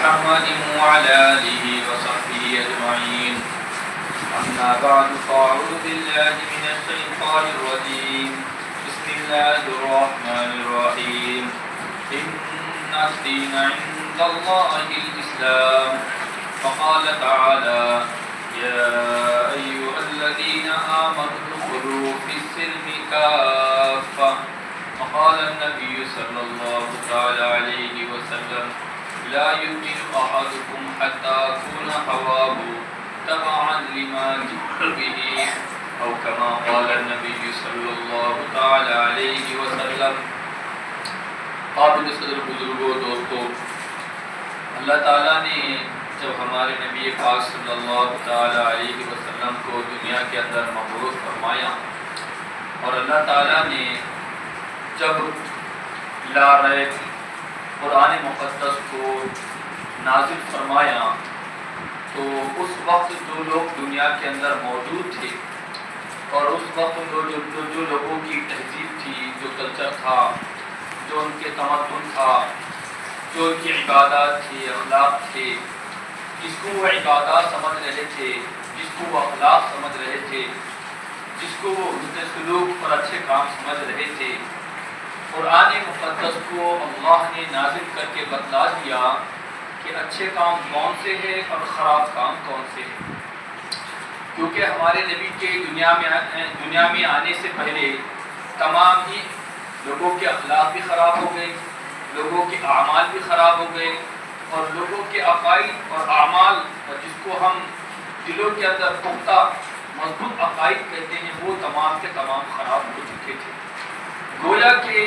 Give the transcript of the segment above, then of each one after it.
محمد وعلى آله وصحبه أجمعين. أما بعد فأعوذ بالله من الشيطان الرجيم. بسم الله الرحمن الرحيم. إن الدين عند الله الإسلام. فقال تعالى: يا أيها الذين آمنوا ادخلوا في السلم كافة. وقال النبي صلى الله تعالى عليه وسلم: لا يؤمن أحدكم حتى أكون هواه تبعا لما جئت به، أو كما قال النبي صلى الله تعالى عليه وسلم. قابل صدر بزرگوں دوستوں، اللہ تعالیٰ نے جب ہمارے نبی پاک صلی اللہ تعالیٰ علیہ وسلم کو دنیا کے اندر مبعوث فرمایا، اور اللہ تعالیٰ نے جب لا ریب قرآن مقدس کو نازل فرمایا تو اس وقت جو لوگ دنیا کے اندر موجود تھے، اور اس وقت جو لوگوں کی تہذیب تھی، جو کلچر تھا، جو ان کے تمدن تھا، جو ان کی عبادات تھی، اخلاق تھے، جس کو وہ عبادات سمجھ رہے تھے، جس کو وہ اخلاق سمجھ رہے تھے، جس کو وہ حسن سلوک اور اچھے کام سمجھ رہے تھے، قرآن مقدس کو اللہ نے نازل کر کے بتلا دیا کہ اچھے کام کون سے ہیں اور خراب کام کون سے ہیں. کیونکہ ہمارے نبی کے دنیا میں آنے سے پہلے تمام ہی لوگوں کے اخلاق بھی خراب ہو گئے، لوگوں کے اعمال بھی خراب ہو گئے، اور لوگوں کے عقائد اور اعمال، جس کو ہم دلوں کے اندر پختہ مضبوط عقائد کہتے ہیں، وہ تمام کے تمام خراب ہو چکے تھے. گویا کہ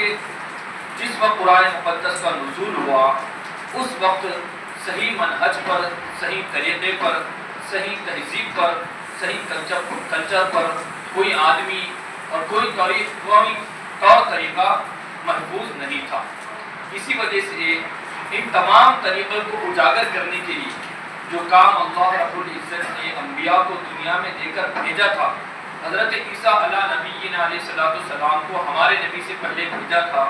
جس وقت قرآن مقدس کا نزول ہوا اس وقت صحیح منہج پر، صحیح طریقے پر، صحیح تہذیب پر، صحیح کلچر پر کوئی آدمی اور کوئی طور طریقہ محفوظ نہیں تھا. اسی وجہ سے ان تمام طریقوں کو اجاگر کرنے کے لیے جو کام اللہ رب العزت نے انبیاء کو دنیا میں دے کر بھیجا تھا، حضرت عیسیٰ علیہ نبینا علیہ السلام کو ہمارے نبی سے پہلے بھیجا تھا.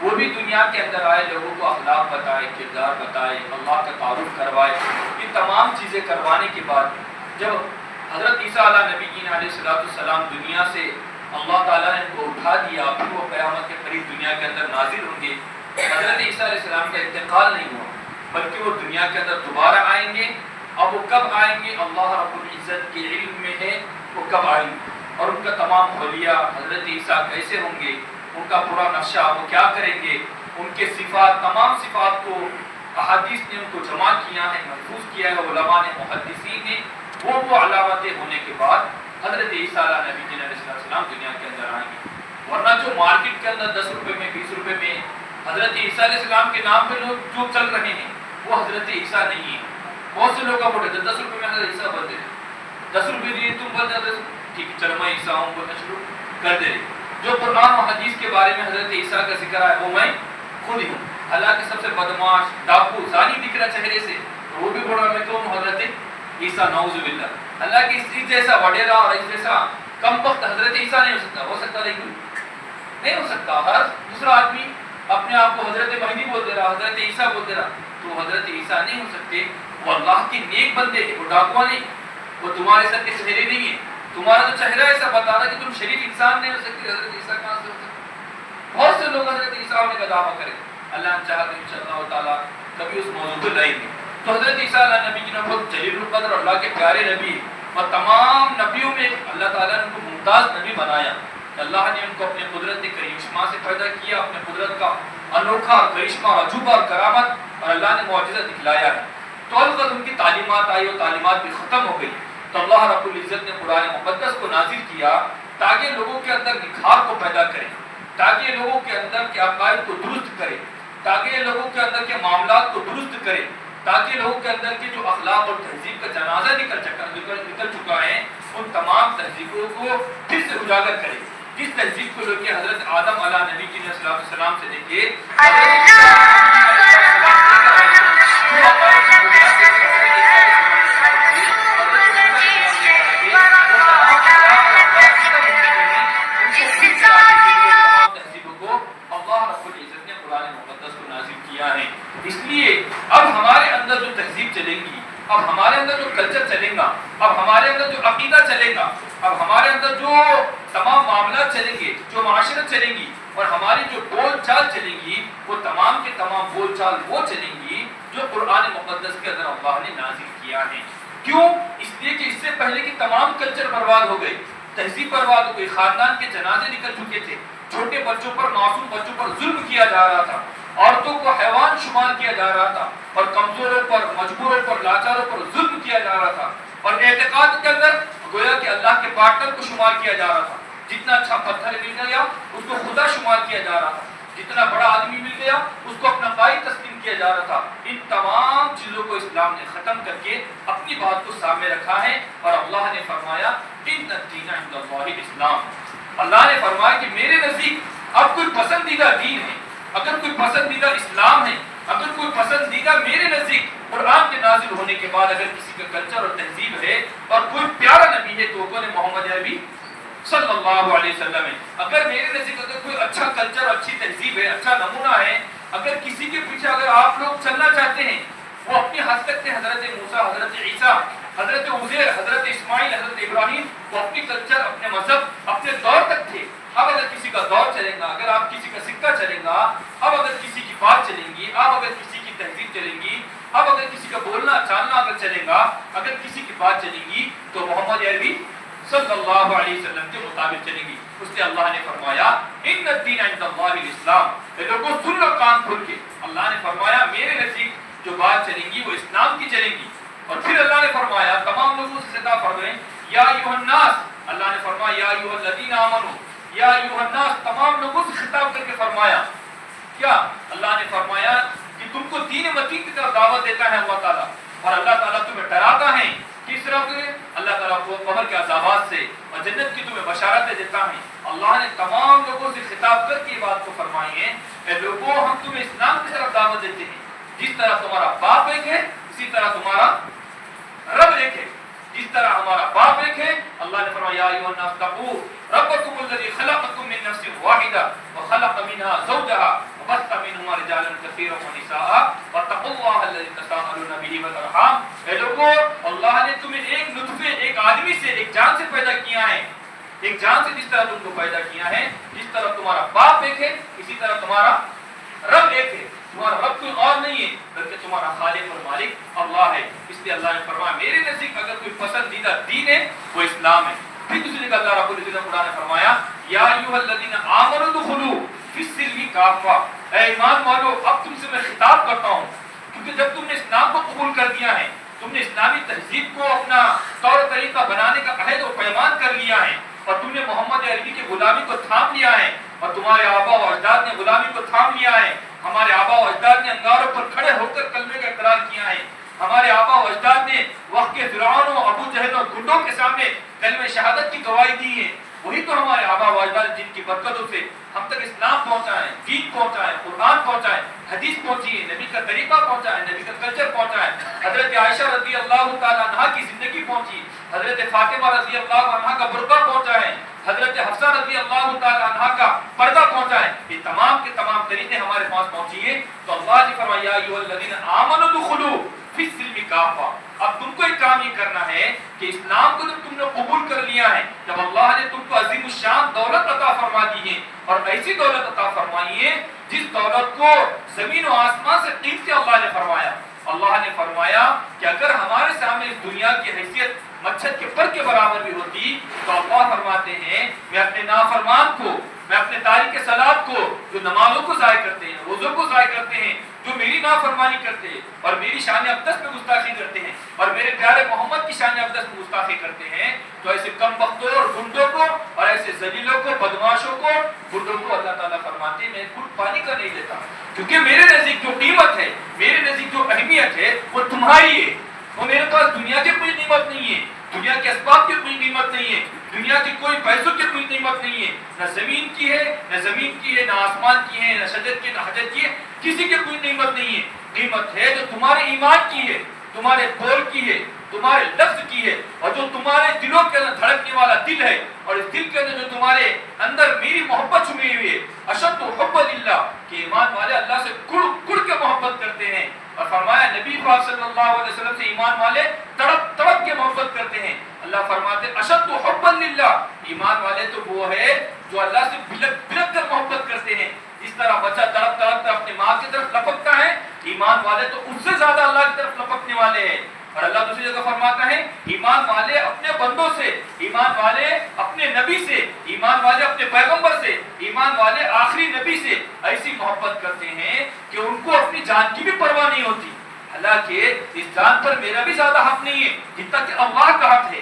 وہ بھی دنیا کے اندر آئے، لوگوں کو اخلاق بتائے، کردار بتائے، اللہ کا تعارف کروائے. یہ تمام چیزیں کروانے کے بعد جب حضرت عیسیٰ علیہ نبینا علیہ السلام دنیا سے اللہ تعالیٰ نے ان کو اٹھا دیا، پھر وہ قیامت کے قریب دنیا کے اندر نازل ہوں گے. حضرت عیسیٰ علیہ السلام کا انتقال نہیں ہوا، بلکہ وہ دنیا کے اندر دوبارہ آئیں گے. اب وہ کب آئیں گے اللہ رب العزت کے علم میں ہے، وہ کب آئیں گے، اور ان کا تمام حلیہ حضرت عیسیٰ کیسے ہوں گے، ان کا پورا نقشہ وہ کیا کریں گے، ان کے صفات، تمام صفات کو احادیث نے ان کو جمع کیا ہے، محفوظ کیا ہے علماء نے، محدثین نے. وہ علامتیں ہونے کے بعد حضرت عیسیٰ علیہ نبی علیہ السلام دنیا کے اندر آئیں گے. ورنہ جو مارکیٹ کے اندر 10 روپے میں، 20 روپے میں حضرت عیسیٰ علیہ السلام کے نام پہ لوگ جو چل رہے ہیں وہ حضرت عیسیٰ نہیں ہے. بہت سے لوگ بولے تھے 10 روپے میں حضرت عیسیٰ بول دے، 10 روپے دیے تم بول دے، ٹھیک ہے چلو میں عیسیٰ ہوں بولنا شروع کر دے. جو قرآن و حدیث کے بارے میں حضرت عیسیٰ کا ذکر ہے وہ میں خود ہی ہوں. حالانکہ سب سے بدماش، ڈاکو، زانی دکھ رہا چہرے سے، وہ بھی بول رہا میں تو حضرت عیسیٰ، نعوذ باللہ. اللہ کی اس جیسا وڈیرا اور اس جیسا کم وقت حضرت عیسیٰ نہیں ہو سکتا لیکن نہیں ہو سکتا. ہر دوسرا آدمی اپنے آپ کو حضرت مہدی بول دے رہا، حضرت عیسیٰ بول دے رہا، تو حضرت عیسیٰ نہیں ہو سکتے. وہ اللہ کے نیک بندے ہیں، وہ ڈاکوا نہیں، وہ تمہارے سر کے چہرے نہیں ہیں. تمہارا تو چہرہ ایسا بتا رہا کہ تم شریف انسان نہیں ہو سکتے. حضرت عیسیٰ کہاں سے ہو سکتے؟ بہت سے لوگ حضرت عیسیٰ ہونے کا دعویٰ کریں. اللہ نے چاہا تو انشاءاللہ تعالیٰ کبھی اس موضوع کو لائیں گے. تو حضرت عیسیٰ علیہ نبی کی بہت جلیل القدر اور اللہ کے پیارے نبی، اور تمام نبیوں میں اللہ تعالیٰ نے ان کو ممتاز نبی بنایا. اللہ نے ان کو اپنے قدرت کرشمہ سے پیدا کیا، اپنے قدرت کا انوکھا کرشمہ، عجوبہ اور کرامت، اور اللہ نے معجزہ دکھلایا ہے. تو البتہ ان کی تعلیمات آئی اور تعلیمات بھی ختم ہو گئی. تو اللہ رب العزت نے قرآن مقدس کو نازل کیا تاکہ لوگوں کے اندر نکھار کو پیدا کرے، تاکہ لوگوں کے اندر کے عقائد کو درست کرے، تاکہ لوگوں کے اندر کے معاملات کو درست کرے، تاکہ لوگوں کے اندر کے جو اخلاق اور تہذیب کا جنازہ نکل چکا ہے ان تمام تہذیبوں کو پھر سے اجاگر کرے. جس تہذیب کو لے کے حضرت آدم علیہ نبی کی السلام سے لے کے تہذیبوں کو اللہ رب العزت نے قرآن مقدس کو نازل کیا. کیا ہے. اس لیے اب ہمارے اندر جو تہذیب چلے گی، اب ہمارے اندر جو کلچر چلے گا، اب ہمارے اندر جو عقیدہ چلے گا، اب ہمارے اندر جو تمام معاملات چلیں گے، جو معاشرت چلیں گی، اور ہماری جو بول چال چلے گی، وہ تمام کے تمام بول چال وہ چلیں گی جو قرآن مقدس کے اندر اللہ نے نازل کیا ہے. کیوں؟ اس لیے کہ اس سے پہلے کی تمام کلچر برباد ہو گئے، تہذیب برباد ہو گئی، خاندان کے جنازے نکل چکے تھے، چھوٹے بچوں پر، معصوم بچوں پر ظلم کیا جا رہا تھا، عورتوں کو حیوان شمار کیا جا رہا تھا، اور کمزوروں پر، مجبوروں پر، لاچاروں پر ظلم کیا جا رہا تھا، اور اعتقاد کے اندر گویا کہ اللہ کے پارٹنر کو شمار کیا جا رہا تھا. جتنا اچھا پتھر مل گیا اس کو خدا شمار کیا جا رہا تھا، جتنا بڑا آدمی مل گیا اس کو اپنا قائد تسلیم کیا جا رہا تھا. ان تمام چیزوں کو اسلام نے ختم کر کے اپنی بات کو سامنے رکھا ہے، اور اللہ نے فرمایا ان الدین عند اللہ الاسلام. اللہ نے فرمایا کہ میرے نزدیک اب کوئی پسندیدہ دین ہے، اگر کوئی پسندیدہ اسلام ہے، اگر کوئی پسندیدہ میرے نزدیک قرآن کے نازل ہونے کے بعد اگر کسی کا کلچر اور تہذیب ہے اور کوئی پیارا نبی ہے تو وہ محمد عربی صلی اللہ علیہ وسلم ہے. اگر میرے نزدیک اگر کوئی اچھا کلچر، اچھی تہذیب ہے، اچھا نمونہ ہے، اگر کسی کے پیچھے اگر آپ لوگ چلنا چاہتے ہیں، وہ اپنی حد تک تھے، حضرت موسیٰ، حضرت عیسیٰ، حضرت عزیر، حضرت اسماعیل، حضرت ابراہیم، وہ اپنی کلچر، اپنے مذہب، اپنے دور تک تھے. اب اگر کسی کا دور چلے گا، اگر آپ کسی کا سکہ چلے گا، اب اگر کسی کی بات چلے گی، اب اگر کسی کی تہذیب چلے گی، اب اگر کسی کا بولنا چالنا اگر چلے گا، اگر کسی کی بات چلے گی تو محمد عربی صلی اللہ علیہ وسلم کے مطابق چلے گی. اس لیے اللہ نے فرمایا ان الدین عند اللہ الاسلام. لوگوں سن لو کان کھول کے، اللہ نے فرمایا میرے نزدیک جو بات چلیں گی وہ اسلام کی چلیں گی. اور پھر اللہ نے فرمایا تمام لوگوں سے خطاب فرمائیں یا ایھا الناس. اللہ نے فرمایا یا ایھا الذین آمنوا، یا ایھا الناس، تمام لوگوں سے خطاب کر کے فرمایا کیا؟ اللہ نے فرمایا کہ تم کو دین متین کی طرف دعوت دیتا ہے اللہ تعالیٰ، اور اللہ تعالیٰ تمہیں ڈراتا ہے کس طرح سے؟ اللہ تعالیٰ کو قبر کے عذابات سے اور جنت کی تمہیں بشارتیں دیتا ہے. اللہ نے تمام لوگوں سے خطاب کر کے یہ بات کو فرمائی ہے کہ لوگوں ہم تمہیں اسلام کی طرف دعوت دیتے ہیں. جس طرح تمہارا باپ ایک ہے اسی طرح تمہارا رب ایک ہے. جس طرح ہمارا باپ ایک ہے، اللہ نے فرمایا یا ایھا الناس اتقوا ربکم الذی خلقکم من نفس واحدہ وخلق منها زوجها وبث منهما رجالا كثيرا ونساء واتقوا الله الذي تساءلون به والارحام. اے لوگوں، اللہ نے تمہیں ایک نطفے، ایک آدمی سے، ایک جان سے پیدا کیا ہے. ایک جان سے جس طرح تم کو پیدا کیا ہے، جس طرح تمہارا باپ ایک ہے اسی طرح تمہارا رب ایک ہے. تمہارا رب کوئی اور نہیں ہے بلکہ تمہارا خالق اور مالک اللہ ہے. اس لیے اللہ نے فرمایا میرے نزدیک اگر کوئی پسندیدہ دین ہے وہ اسلام ہے. پھر دوسری جگہ اللہ رب العزت نے قرآن نے فرمایا یا ایھا الذین آمنوا ادخلوا فی السلم کافہ. اے ایمان والو، اب تم سے میں خطاب کرتا ہوں کیونکہ جب تم نے اسلام کو قبول کر دیا ہے، تم نے اسلامی تہذیب کو اپنا طور طریقہ بنانے کا عہد و پیمان کر لیا ہے، اور تم نے محمد عربی کی غلامی کو تھام لیا ہے، اور تمہارے آبا و اجداد نے غلامی کو تھام لیا ہے. ہمارے آبا و اجداد نے انگاروں پر کھڑے ہو کر کلمے کا اقرار کیا ہے. ہمارے آبا و اجداد نے وقت کے فرعون و ابو جہل اور گنڈوں کے سامنے کلمہ شہادت کی گواہی دی ہے. وہی تو ہمارے آبا و اجداد جن کی برکتوں سے ہم تک اسلام پہنچا ہے، دین پہنچا ہے، قرآن پہنچا ہے، حدیث پہنچی ہے، نبی کا طریقہ پہنچا ہے، نبی کا کلچر پہنچا ہے. حضرت عائشہ رضی اللہ تعالیٰ عنہ کی زندگی پہنچی، حضرت فاطمہ رضی اللہ عنہ کا برقع پہنچا ہے، حضرت حفصہ رضی اللہ تعالیٰ عنہ کا پردہ پہنچا ہے. یہ تمام کے تمام طریقے ہمارے پاس پہنچی ہیں. تو اللہ نے فرمایا یا ایھا الذین آمنوا ادخلوا فی السلم کافہ. اب تم کو ایک کام یہ کرنا ہے کہ اسلام کو جب تم نے قبول کر لیا ہے، جب اللہ نے تم کو عظیم الشان دولت عطا فرما دی ہے، اور ایسی دولت عطا فرمائی ہے جس دولت کو زمین و آسمان سے قیمتی اللہ نے فرمایا. اللہ نے فرمایا کہ اگر ہمارے سامنے اس دنیا کی حیثیت مچھر کے پر کے برابر بھی ہوتی تو اللہ فرماتے ہیں میں اپنے نافرمان کو، میں اپنے تارک صلات کو، جو نمازوں کو ضائع کرتے ہیں، روزوں کو ضائع کرتے ہیں، جو میری نافرمانی کرتے ہیں اور میری شان اقدس میں گستاخی کرتے ہیں اور میرے پیارے محمد کی شان اقدس میں گستاخی کرتے ہیں، تو ایسے کم بختوں اور گنڈوں کو اور ایسے ذلیلوں کو، بدماشوں کو، گنڈوں کو اللہ تعالیٰ فرماتے ہیں میں خود پانی کا نہیں دیتا، کیونکہ میرے نزدیک جو قیمت ہے، میرے نزدیک جو اہمیت ہے وہ تمہاری ہے. وہ میرے پاس دنیا کی کوئی قیمت نہیں ہے، دنیا کے اسباب کی کوئی قیمت نہیں ہے، دنیا کی کوئی پیسوں کی کوئی قیمت نہیں ہے، نہ زمین کی ہے، نہ زمین کی ہے، نہ آسمان کی ہے، نہ شجر کی، نہ حجر کی ہے، کسی کی کوئی قیمت نہیں ہے. قیمت ہے جو تمہارے ایمان کی ہے، تمہارے بول کی ہے، تمہارے لفظ کی ہے، اور جو تمہارے دلوں کے اندر دھڑکنے والا دل ہے، اور اس دل کے اندر جو تمہارے اندر میری محبت چھپی ہوئی ہے. اشد حب للہ کہ ایمان والے اللہ سے کڑ کڑ کے محبت نبی پاک صلی اللہ علیہ وسلم سے ایمان والے تڑپ تڑپ کے محبت کرتے ہیں. اللہ فرماتے ہیں اشد حبا للہ، ایمان والے تو وہ ہے جو اللہ سے بلک بلک کر محبت کرتے ہیں. اس طرح بچہ تڑپ تڑپ کر اپنے ماں کی طرف لپکتا ہے، ایمان والے تو اس سے زیادہ اللہ کی طرف لپکنے والے ہیں. اور اللہ دوسری جگہ فرماتا ہے ایمان والے اپنے بندوں سے، ایمان والے اپنے نبی سے، ایمان والے اپنے پیغمبر سے، ایمان والے آخری نبی سے ایسی محبت کرتے ہیں کہ ان کو اپنی جان کی بھی پرواہ نہیں ہوتی. حالانکہ اس جان پر میرا بھی زیادہ حق نہیں ہے جتنا کہ اللہ کا حق ہے.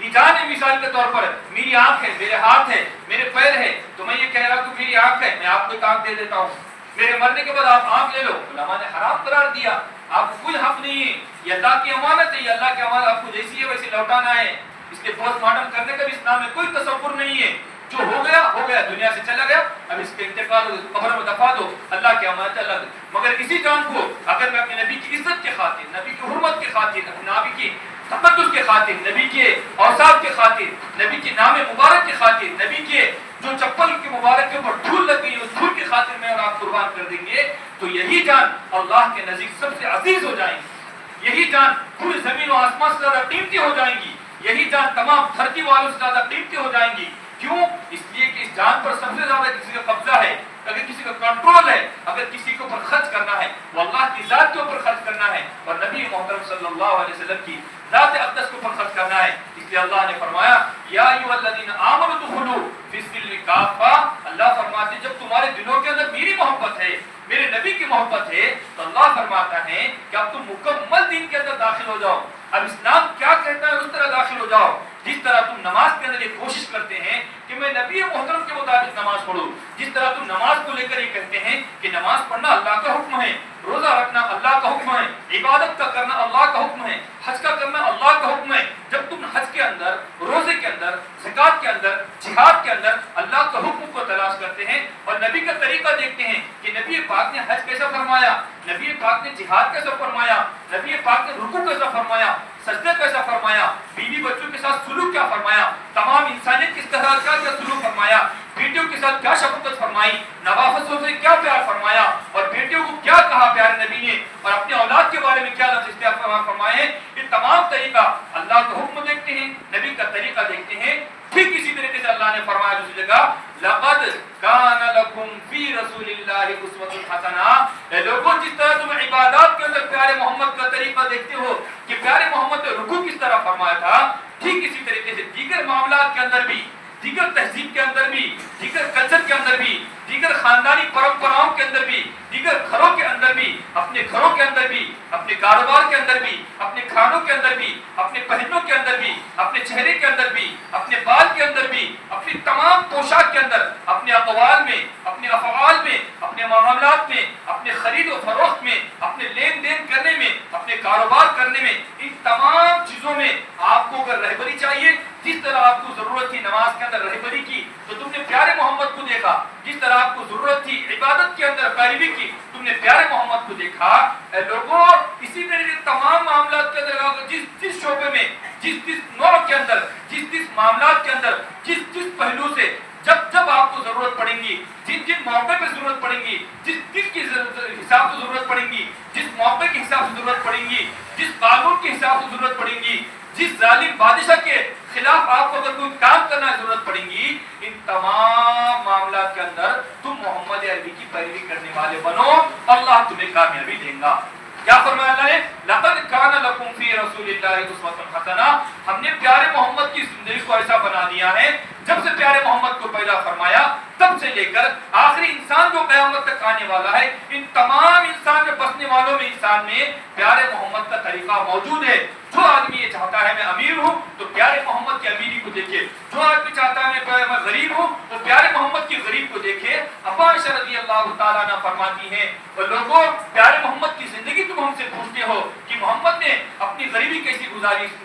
یہ جان ہے مثال کے طور پر میری آنکھ ہے، میرے ہاتھ ہے، میرے پیر ہے، تو میں یہ کہہ رہا ہوں کہ میری آنکھ ہے، میں آپ کو ایک آنکھ دے دیتا ہوں. میرے مرنے کے بعد آپ آنکھ لے لو، علماء نے حرام قرار دیا. آپ کو کوئی حق نہیں ہے، یہ اللہ کی امانت ہے، یہ اللہ کی امانت آپ کو جیسی ہے ویسے لوٹانا ہے. اس کے پوسٹ مارٹم کرنے کا بھی اسلام میں کوئی تصور نہیں ہے. جو ہو گیا دنیا سے چلا گیا، اب اس کے انتقال قبر میں دفا دو، اللہ کی امانت ہے الگ. مگر اسی جان کو اگر میں اپنے نبی کی عزت کے خاطر، نبی کی حرمت کے خاطر، نبی کی تقدس کے خاطر، نبی کے اوصاف کے خاطر، نبی کے نام مبارک کے خاطر، نبی کے جو چپل کے مبارک کے اوپر دھول لگ گئی اس دھول کی خاطر میں اور آپ قربان کر دیں گے تو یہی جان اللہ کے نزدیک سب سے عزیز ہو جائیں گی. یہی جان پوری زمین و آسمان سے زیادہ قیمتی ہو جائیں گی. یہی جان تمام دھرتی والوں سے زیادہ قیمتی ہو جائیں گی. کیوں؟ اس لیے کہ اس جان پر سب سے زیادہ کسی کا قبضہ ہے، اگر کسی کا کنٹرول ہے، اگر کسی کے اوپر خرچ کرنا ہے وہ اللہ کی ذات کے اوپر خرچ کرنا ہے اور نبی محترم صلی اللہ علیہ وسلم کی ذات اقدس کے اوپر خرچ کرنا ہے. اس لیے اللہ نے فرمایا یا ایھا الذین آمنوا ادخلوا فی السلم کافہ. اللہ فرماتے ہیں جب تمہارے دلوں کے اندر میری محبت ہے، میرے نبی کی محبت ہے تو اللہ فرماتا ہے کہ اب تم مکمل دین کے اندر داخل ہو جاؤ. اب اسلام کیا کہتا ہے اس طرح داخل ہو جاؤ. جس طرح تم نماز کے اندر یہ کوشش کرتے ہیں کہ میں نبی محترم کے مطابق نماز پڑھوں، جس طرح تم نماز کو لے کر یہ کہتے ہیں کہ نماز پڑھنا اللہ کا حکم ہے، روزہ رکھنا اللہ کا حکم ہے، عبادت کا کرنا اللہ کا حکم ہے، حج کا کرنا اللہ کا حکم ہے. جب تم حج کے اندر، روزے کے اندر، زکات کے اندر، جہاد کے اندر اللہ کا حکم کو تلاش کرتے ہیں اور نبی کا طریقہ دیکھتے ہیں کہ نبی پاک نے حج کیسا فرمایا، نبی پاک نے جہاد کیسا فرمایا، نبی پاک نے رکوع کیسا فرمایا، سجدہ کیسا فرمایا، بیوی بچوں کے ساتھ سلوک کیا فرمایا، تمام انسانیت کس طرح کیا سلوک فرمایا، بیٹیوں کے ساتھ کیا شفقت فرمائی، نوافسوں سے کیا پیار فرمایا اور بیٹیوں کو کیا کہا پیارے نبی نے اور اپنے اولاد کے بارے میں کیا لفظ استعمال فرمائے ہیں. یہ تمام طریقہ اللہ کا حکم دیکھتے ہیں، نبی کا طریقہ دیکھتے ہیں. ٹھیک اسی طریقے سے اللہ نے فرمایا دوسری جگہ لقد کان لکم فی رسول اللہ اسوۃ حسنہ. اے لوگوں جس طرح تم عبادات کے اندر پیارے محمد کا طریقہ دیکھتے ہو کہ پیارے محمد نے رکوع کس طرح فرمایا تھا، ٹھیک اسی طریقے سے دیگر معاملات کے اندر بھی، دیگر تہذیب کے اندر بھی، دیگر کلچر کے اندر بھی، دیگر خاندانی پرمپراؤں کے اندر بھی، دیگر گھروں کے اندر بھی، اپنے گھروں کے اندر بھی، اپنے کاروبار کے اندر بھی، اپنے کھانوں کے اندر بھی، اپنے پہنوں کے اندر بھی، اپنے چہرے کے اندر بھی، اپنے بال کے اندر بھی، اپنی تمام پوشاک کے اندر، اپنے اقوال میں، اپنے افعال میں، اپنے معاملات میں، اپنے خرید و فروخت میں، اپنے لین دین کرنے میں، اپنے کاروبار کرنے میں، ان تمام چیزوں میں آپ کو اگر رہبری چاہیے، جس طرح آپ کو ضرورت تھی نماز کے اندر رہبری کی تو تم نے پیارے محمد کو دیکھا، جس طرح آپ کو ضرورت تھی عبادت کے اندر پیروی کی تم نے پیارے محمد کو دیکھا. اے لوگوں اسی طرح کے تمام معاملات کے اندر جس شعبے میں، جس نوع کے اندر، جس معاملات کے اندر، جس پہلو سے جب آپ کو ضرورت پڑیں گی، جن موقع پہ ضرورت پڑیں گی، جس کی حساب سے ضرورت پڑیں گی، جس موقع کے حساب سے ضرورت پڑیں گی، جس قانون کے حساب سے ضرورت پڑیں گی، جس ظالم بادشاہ کے خلاف آپ کو اگر کوئی کام کرنا ضرورت پڑیں گی، ان تمام معاملات کے اندر تم محمد عربی کی پیروی کرنے والے بنو، اللہ تمہیں کامیابی دے گا. کیا فرمایا اللہ نے؟ لقد کان لکم فی رسول اللہ اسوۃ حسنہ. ہم نے پیارے محمد کی زندگی کو ایسا بنا دیا ہے، جب سے پیارے محمد کو پیدا فرمایا تب سے لے کر آخری انسان جو قیامت تک آنے والا ہے، ان تمام انسان میں بسنے والوں میں انسان میں پیارے محمد کا طریقہ موجود ہے. جو آدمی یہ چاہتا ہے میں امیر ہوں تو پیارے محمد کی امیری کو دیکھے، جو آدمی چاہتا ہے میں غریب ہوں تو پیارے محمد کی غریب کو دیکھے. ابا عائشہ رضی اللہ تعالیٰ عنہ فرماتی ہیں اور لوگوں پیارے محمد کی زندگی تم ہم سے پوچھتے ہو کہ محمد نے اپنی غریبی کیسی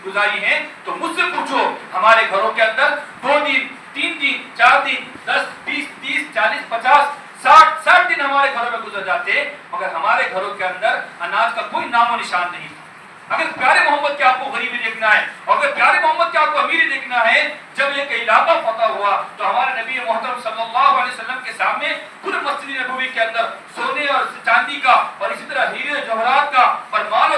گزاری ہے تو مجھ سے پوچھو. ہمارے گھروں کے اندر 2 دن 3 دن 4 دن 10 20 30 40 50 60 دن ہمارے گھروں میں گزر جاتے مگر ہمارے گھروں کے اندر اناج کا کوئی نام و نشان نہیں. اگر پیارے محمد کے آپ کو غریبی دیکھنا ہے اور اگر پیارے محمد کے آپ کو امیری دیکھنا ہے، جب ایک علاقہ فتح ہوا تو ہمارے نبی محترم صلی اللہ علیہ وسلم کے سامنے پورے مسجد نبوی کے اندر سونے اور چاندی کا اور اسی طرح ہیرے جواہرات کا اور مال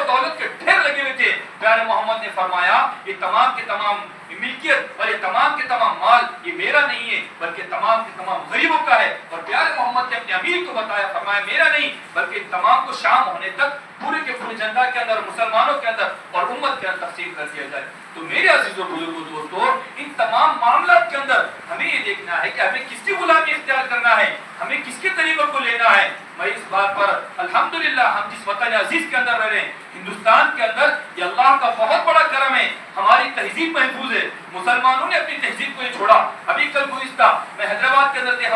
کے تمام ملکیت اور یہ تمام کے تمام مال یہ میرا نہیں ہے بلکہ تمام کے تمام غریبوں کا ہے. اور پیارے محمد نے اپنے امیر کو بتایا, فرمایا میرا نہیں بلکہ تمام کو شام ہونے تک پورے کے پورے جنتا کے اندر, مسلمانوں کے اندر اور امت کے اندر تقسیم کر دیا جائے. تو میرے عزیزوں بزرگوں دوستوں, ان تمام معاملات کے اندر ہمیں یہ دیکھنا ہے کہ ہمیں کس کی غلامی اختیار کرنا ہے, ہمیں کس کے طریقوں کو لینا ہے. میں اس بات پر الحمدللہ ہم جس وطن عزیز کے اندر رہ رہے ہیں, ہندوستان کے اندر, یہ اللہ کا بہت بڑا کرم ہے, ہماری تہذیب محفوظ ہے. مسلمانوں نے اپنی تہذیب کو ہی چھوڑا. ابھی کل گزشتہ میں حیدرآباد کے اندر تھے,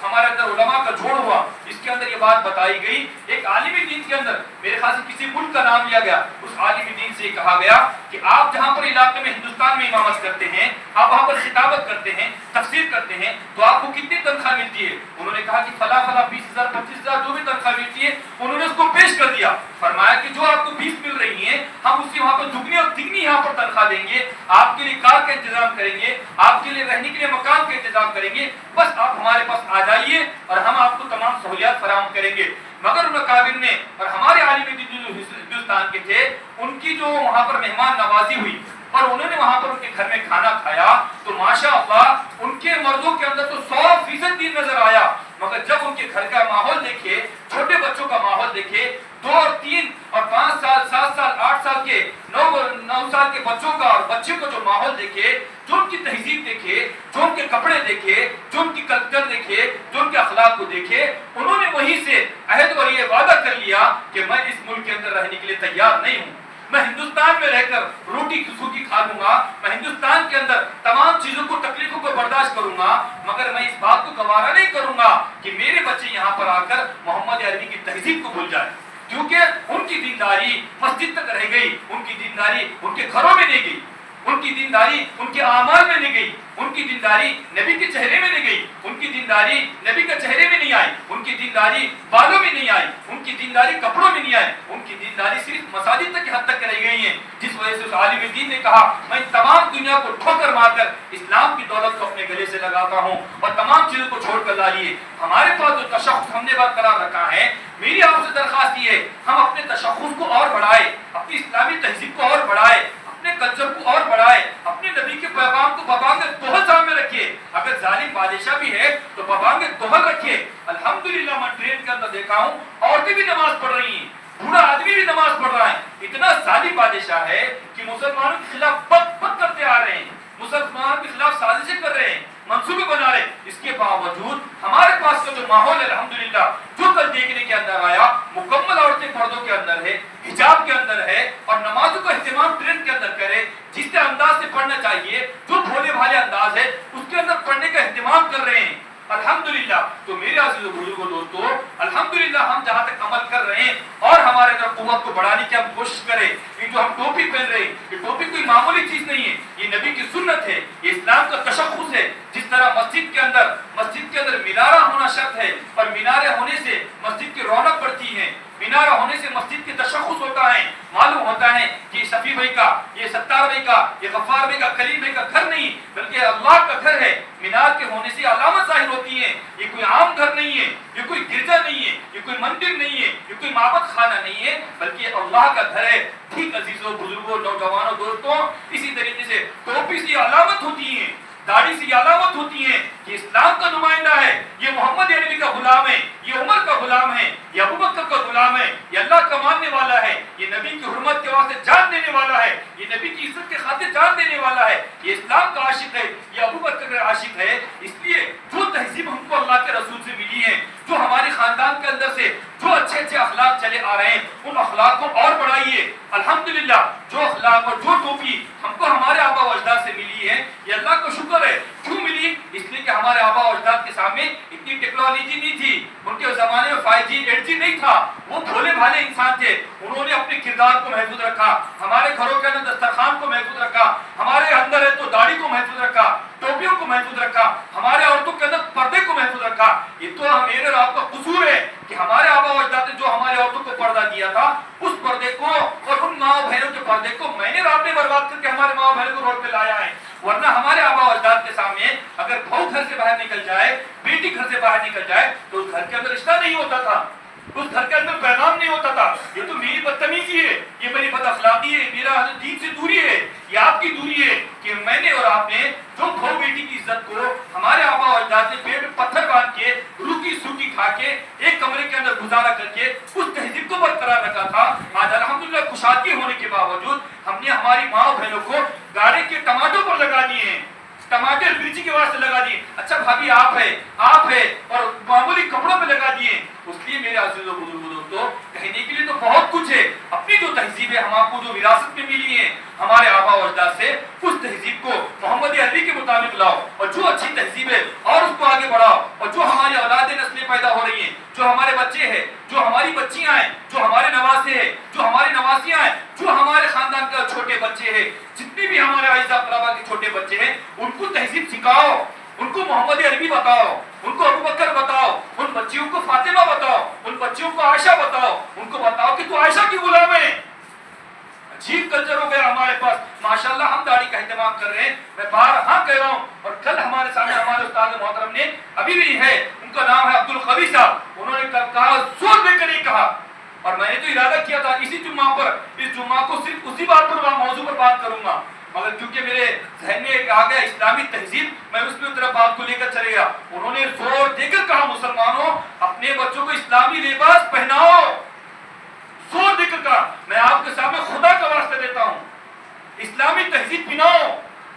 ہمارے اندر علماء کا جوڑ ہوا, اس کے اندر یہ بات بتائی گئی, ایک عالم دین کے اندر میرے خیال سے کسی ملک کا نام لیا گیا, اس عالم دین سے یہ کہا گیا کہ آپ جہاں پر علاقے میں ہندوستان میں امامت کرتے ہیں, آپ وہاں پر خطابت کرتے ہیں, تفسیر کرتے ہیں, تو آپ کو کتنی تنخواہ ملتی ہے؟ انہوں نے کہا کہ فلاں 20,000 25,000 جو بھی تنخواہ ملتی ہے. انہوں نے اس کو پیش کر دیا, فرمایا کہ جو آپ کو 20 مل رہی ہیں ہم اس کی وہاں پر دگنی اور تگنی یہاں پر تنخواہ دیں گے, آپ کے لیے کار کا انتظام کریں گے, آپ کے لیے رہنے کے لیے مکان کا انتظام کریں گے, بس آپ ہمارے پاس آ جائیے اور ہم آپ کو تمام سہولیات فراہم کریں گے. مگر ان اکابر نے اور ہمارے عالم دین جو ہندوستان کے تھے, ان کی جو وہاں پر مہمان نوازی ہوئی اور انہوں نے وہاں پر ان کے گھر میں کھانا کھایا, تو ماشاء اللہ ان کے مردوں کے اندر تو 100% دین نظر آیا. مگر جب ان کے گھر کا ماحول دیکھے, چھوٹے بچوں کا ماحول دیکھے, 2 اور 3 اور 5 سال 7 سال 8 سال کے 9 سال کے بچوں کا اور بچے کو جو ماحول دیکھے, جو ان کی تہذیب دیکھے, جو ان کے کپڑے دیکھے, جو ان کی کلچر دیکھے, جو ان کے اخلاق کو دیکھے, انہوں نے وہیں سے عہد اور یہ وعدہ کر لیا کہ میں اس ملک کے اندر رہنے کے لیے تیار نہیں ہوں. میں ہندوستان میں رہ کر روٹی سوکھی کھا لوں گا, میں ہندوستان کے اندر تمام چیزوں کو, تکلیفوں کو برداشت کروں گا, مگر میں اس بات کو گوارا نہیں کروں گا کہ میرے بچے یہاں پر آ کر محمد عربی کی تہذیب کو بھول جائیں. کیونکہ ان کی دینداری مسجد تک رہ گئی, ان کی دینداری ان کے گھروں میں نہیں گئی, ان کی دینداری ان کے اعمال میں نہیں گئی, ان کی دینداری نبی کے چہرے میں نہیں گئی, ان کی دینداری نبی کے چہرے میں نہیں آئی, ان کی دینداری بالوں میں نہیں آئی, ان کی دینداری کپڑوں میں نہیں آئی, ان کی دینداری صرف مساجد تک کی حد تک رہ گئی ہیں. جس وجہ سے اس عالم دین نے کہا میں تمام دنیا کو ٹھوکر مار کر اسلام کی دولت کو اپنے گلے سے لگاتا ہوں اور تمام چیزوں کو چھوڑ کر لالیے. ہمارے پاس جو تشخص ہم نے برقرار رکھا ہے, میری آپ سے درخواست یہ ہے ہم اپنے تشخص کو اور بڑھائے, اپنی اسلامی تہذیب کو اور بڑھائے, اپنے کلچر کو اور بڑھائے, اپنے نبی کے پیغام کو ببانگ دوہل سامنے رکھیے. اگر ظالم بادشاہ بھی ہے تو ببانگ دوہل رکھیے. الحمدللہ میں ٹرین کے اندر دیکھا ہوں, عورتیں بھی نماز پڑھ رہی ہیں, بوڑھا آدمی بھی نماز پڑھ رہا ہے. اتنا ظالم بادشاہ ہے کہ مسلمانوں کے خلاف بد کرتے آ رہے ہیں, مسلمانوں کے خلاف سازشیں کر رہے ہیں, منصوبے بنا رہے ہیں. اس کے باوجود ہمارے پاس کا جو ماحول ہے الحمدللہ, جو کل دیکھنے کے اندر آیا, مکمل عورتیں پردوں کے اندر ہے, حجاب کے اندر ہے, اور نمازوں کا اہتمام ٹرین کے اندر کرے, جس کے انداز سے پڑھنا چاہیے, جو بھولے بھالے انداز ہے اس کے اندر پڑھنے کا اہتمام کر رہے ہیں الحمدللہ. تو میرے عزیز و بزرگوں دوستو, الحمدللہ ہم جہاں تک عمل کر رہے ہیں اور ہمارے اندر قوت کو بڑھانے کی ہم کوشش کریں. یہ جو ہم ٹوپی پہن رہے ہیں, یہ ٹوپی کوئی معمولی چیز نہیں ہے, یہ نبی کی سنت ہے, یہ اسلام کا تشخص ہے. جس طرح مسجد کے اندر مینارہ ہونا شرط ہے, اور مینارے ہونے سے مسجد کی رونق بڑھتی ہے, مینارہ ہونے سے مسجد کی تشخص ہوتا ہے, معلوم ہوتا ہے کہ یہ شفیع بھائی کا, یہ ستار بھائی کا, یہ غفار بھائی کا, کلیم بھائی کا گھر نہیں بلکہ اللہ کا گھر ہے. مینار کے ہونے سے علامت ظاہر ہوتی ہے, یہ کوئی عام گھر نہیں ہے, یہ کوئی گرجا نہیں ہے, یہ کوئی مندر نہیں ہے, یہ کوئی معبد خانہ نہیں ہے, بلکہ اللہ کا گھر ہے. ٹھیک عزیزوں, بزرگوں, نوجوانوں, دوستوں, اسی طریقے سے ٹوپی سے علامت ہوتی ہے, داڑھی سے علامت ہوتی ہے کہ اسلام کا نمائندہ ہے, یہ محمد عربی کا غلام ہے, یہ عمر کا غلام ہے, یہ ابوبکر کا غلام ہے, یہ اللہ کا ماننے والا ہے, یہ نبی کی حرمت کے واسطے جان دینے والا ہے, یہ نبی کی عزت کے خاطر جان دینے والا ہے, یہ اسلام کا عاشق ہے, یہ ابوبکر کا عاشق ہے. اس لیے جو تہذیب ہم کو اللہ کے رسول سے ملی ہے, جو ہمارے خاندان کے اندر سے جو اچھے اخلاق چلے آ رہے ہیں, ان اخلاق کو اور بڑھائیے. الحمدللہ جو اخلاق اور جو ٹوپی ہم کو ہمارے آبا و اجداد سے ملی ہے, یہ اللہ کا شکر ہے. کیوں ملی؟ اس لیے کہ ہمارے آبا و اجداد کے سامنے اتنی ٹیکنالوجی نہیں تھی, ان کے زمانے میں 5G 8G نہیں تھا, وہ بھولے بھالے انسان تھے. انہوں نے اپنے کردار کو محفوظ رکھا, ہمارے گھروں کے اندر دسترخوان کو محفوظ رکھا, ہمارے اندر ہے تو داڑھی کو محفوظ رکھا, ٹوپیوں کو محفوظ رکھا, ہمارے عورتوں کے اندر پردے کو محفوظ رکھا. یہ تو میرے اور آپ کا قصور ہے کہ ہمارے آبا و اجداد نے جو ہمارے عورتوں کو پردہ دیا تھا, اس پردے کو اور ان ماں بہنوں کے پردے کو میں نے رات میں برباد کر کے ہمارے ماں بہنوں کو روڈ پہ لایا ہے. ورنہ ہمارے آبا و اجداد کے سامنے اگر بہو گھر سے باہر نکل جائے, بیٹی گھر سے باہر نکل جائے, تو اس گھر کے اندر رشتہ نہیں ہوتا تھا, اس گھر کے اندر پیغام نہیں ہوتا تھا. یہ تو میری بدتمیزی ہے, یہ میری بد اخلاقی ہے, میرا دین سے دوری ہے, یہ آپ کی دوری ہے کہ میں نے اور آپ نے جو بہو بیٹی کی عزت کو ہمارے آبا و اجداد نے پیٹ میں پتھر باندھ کے روکی سوکی کھا کے ایک کمرے کے اندر گزارا کر کے اس تہذیب کو برقرار رکھا تھا، آج الحمدللہ کشادگی ہونے کے باوجود ہم نے ہماری ماں و بہنوں کو گاڑی کے ٹماٹر پر لگا دیے ہیں، ٹماٹر مرچی کے واسطے لگا دیے. اچھا بھابھی آپ ہے اور معمولی کپڑوں پہ لگا دیے. اس لیے میرے عزیزوں بزرگوں دوستو کہنے کے لیے تو بہت کچھ ہے. اپنی جو تہذیب ہے ہم آپ کو جو وراثت میں ملی ہے ہمارے آبا و اجداد سے، اس تہذیب کو محمد عربی کے مطابق لاؤ اور جو اچھی تہذیب ہے اور اس کو آگے بڑھاؤ. اور جو ہماری اولاد نسلیں پیدا ہو رہی ہیں، جو ہمارے بچے ہیں، جو ہماری بچیاں ہیں، جو ہمارے نواسے ہیں، جو ہماری نواسیاں ہیں، جو ہمارے خاندان کے چھوٹے بچے ہیں، جتنے بھی ہمارے اعزاء اقربا کے چھوٹے بچے ہیں، ان کو تہذیب سکھاؤ، ان کو محمد عربی بتاؤ، ان کو ابو بکر بتاؤ، ان بچیوں کو فاطمہ بتاؤ، ان بچیوں کو عائشہ بتاؤ، ان کو بتاؤ کہ تو عائشہ کی غلام ہے. عجیب کلچر ہو گیا ہمارے پاس. ماشاءاللہ ہم داڑھی کا اہتمام کر رہے ہیں. میں بارہا کہہ رہا ہوں اور کل ہمارے سامنے ہمارے استاد محترم نے ابھی بھی ہے، ان کا نام ہے عبدالقوی صاحب، انہوں نے کہا زور دے کر نہیں کہا، اور میں نے تو ارادہ کیا تھا اسی جمعہ پر، اس جمعہ کو صرف اسی بات پر موضوع پر بات کروں گا، مگر کیونکہ میرے ذہن میں ایک آ گیا اسلامی تہذیب، میں اس میں طرف بات کو لے کر چلے گیا. انہوں نے زور دے کر کہا مسلمانوں اپنے بچوں کو اسلامی لباس پہناؤ، زور دے کر کہا. میں آپ کے سامنے خدا کا واسطہ دیتا ہوں، اسلامی تہذیب پہناؤ.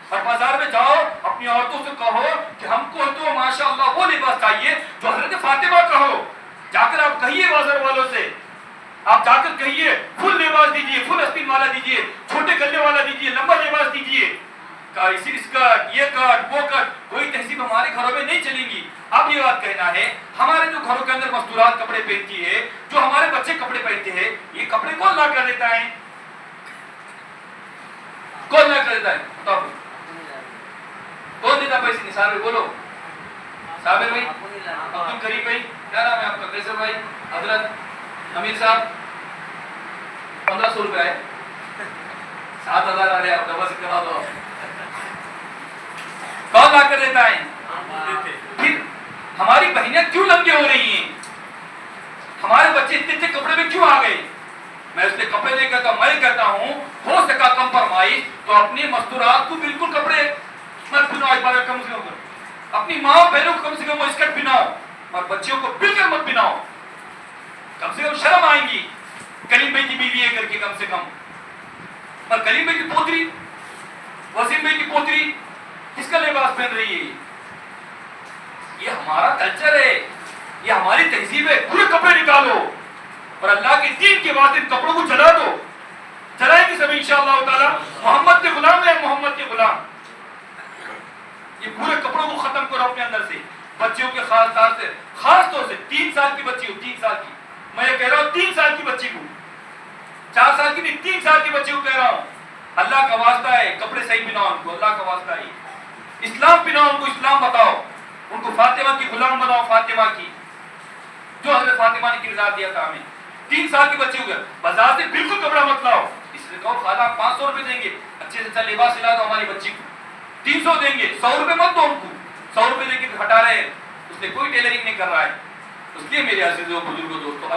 اور بازار میں جاؤ اپنی عورتوں سے کہو کہ ہم کو تو ماشاءاللہ وہ لباس چاہیے جو حضرت فاطمہ کا ہو. جا کر آپ کہیے بازار والوں سے، آپ جا کر کہیے فل لباس دیجیے، فل استین والا دیجیے، چھوٹے گلے والا دیجیے، لمبا لباس دیجیے، اسی اسکرٹ یہ کٹ وہ کٹ. کوئی تہذیب ہمارے گھروں میں نہیں چلے گی. اب یہ بات کہنا ہے ہمارے جو گھروں کے اندر مستورات کپڑے پہنتی ہے، جو ہمارے بچے کپڑے پہنتے ہیں، یہ کپڑے کون لا کر دیتا ہے؟ کون لا کر دیتا ہے؟ بتاؤ کون دیتا پیسے؟ نثار بھائی بولو، صابر بھائی، عبدال کریم بھائی، کیا نام ہے آپ کا؟ کیسر بھائی، حضرت امیر صاحب. 1500 روپے آئے، 7000 آ رہے، آپ ڈبل سے کرا دو. کون لا کر دیتا ہے؟ پھر ہماری بہنیں کیوں ننگے ہو رہی ہیں؟ ہمارے بچے اتنے اتنے کپڑے میں کیوں آ گئے؟ میں اس لیے کپڑے نہیں کہتا، میں کہتا ہوں ہو سکا کمپرمائز تو اپنی مستورات کو بالکل کپڑے مت پہناؤ، ایک بار کم سے کم اپنی ماں بہنوں کو کم سے کم وہ اسکرٹ پہناؤ، اور بچیوں کو بالکل مت پہناؤ. کم سے کم شرم آئیں گی. کریم بھائی کی بیوی ہے کر کے کم سے کم، اور کریم بھائی کی پوتری، وسیم بھائی کی پوتری کس کا لباس پہن رہی ہے؟ یہ ہمارا کلچر ہے، یہ ہماری تہذیب ہے. پورے کپڑے نکالو اور اللہ کے دین کے واسطے ان کپڑوں کو جلا دو. جلائیں گے سب انشاءاللہ تعالی. محمد کے غلام ہیں، محمد کے غلام. یہ پورے کپڑوں کو ختم کرو اپنے اندر سے. بچیوں کے خاص طور سے 3 سال کی بچی ہو، 3 سال کی، میں یہ کہہ رہا ہوں 3 سال کی بچی کو، 4 سال کی نہیں، 3 سال کی بچی کو کہہ رہا ہوں، اللہ کا واسطہ ہے کپڑے صحیح پہناؤ ان کو، اللہ کا واسطہ ہے اسلام پہناؤ ان کو، اسلام بتاؤ ان کو، فاطمہ کی غلام بناؤ، فاطمہ کی جو حضرت فاطمہ نے کردار دیا تھا ہمیں. 3 سال کی بچی ہو گیا، بازار سے بالکل کپڑا مت لاؤ. اس لیے کہو خالہ 500 روپے دیں گے، اچھے سے اچھا لباس سلا دو ہماری بچی کو. 300 دیں گے، 100 روپے مت دو ان کو. 100 روپے دے کے ہٹا رہے ہیں، اس لیے کوئی ٹیلرنگ نہیں کر رہا ہے. اس لیے میرے عزیزوں بزرگوں دوستوں،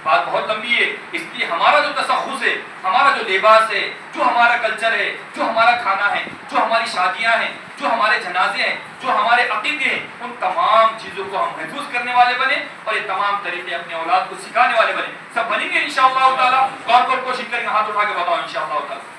بات بہت لمبی ہے. اس لیے ہمارا جو تسخص ہے، ہمارا جو لباس ہے، جو ہمارا کلچر ہے، جو ہمارا کھانا ہے، جو ہماری شادیاں ہیں، جو ہمارے جنازے ہیں، جو ہمارے عقیدے ہیں، ان تمام چیزوں کو ہم محفوظ کرنے والے بنے اور یہ تمام طریقے اپنے اولاد کو سکھانے والے بنے. سب بنیں گے انشاءاللہ تعالیٰ. کون کوشش کریں گے؟ ہاتھ اٹھا کے بتاؤ انشاءاللہ تعالیٰ.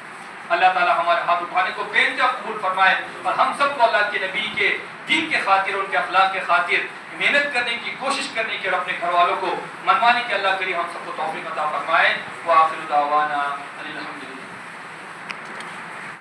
اللہ تعالیٰ ہمارے ہاتھ اٹھانے کو بے انتہا قبول فرمائے اور ہم سب کو اللہ کے نبی کے دین کے خاطر، ان کے اخلاق کے خاطر محنت کرنے کی کوشش کرنے کی اور اپنے گھر والوں کو منوانے کی اللہ کریم ہم سب کو توفیق عطا فرمائے. وآخر دعوانا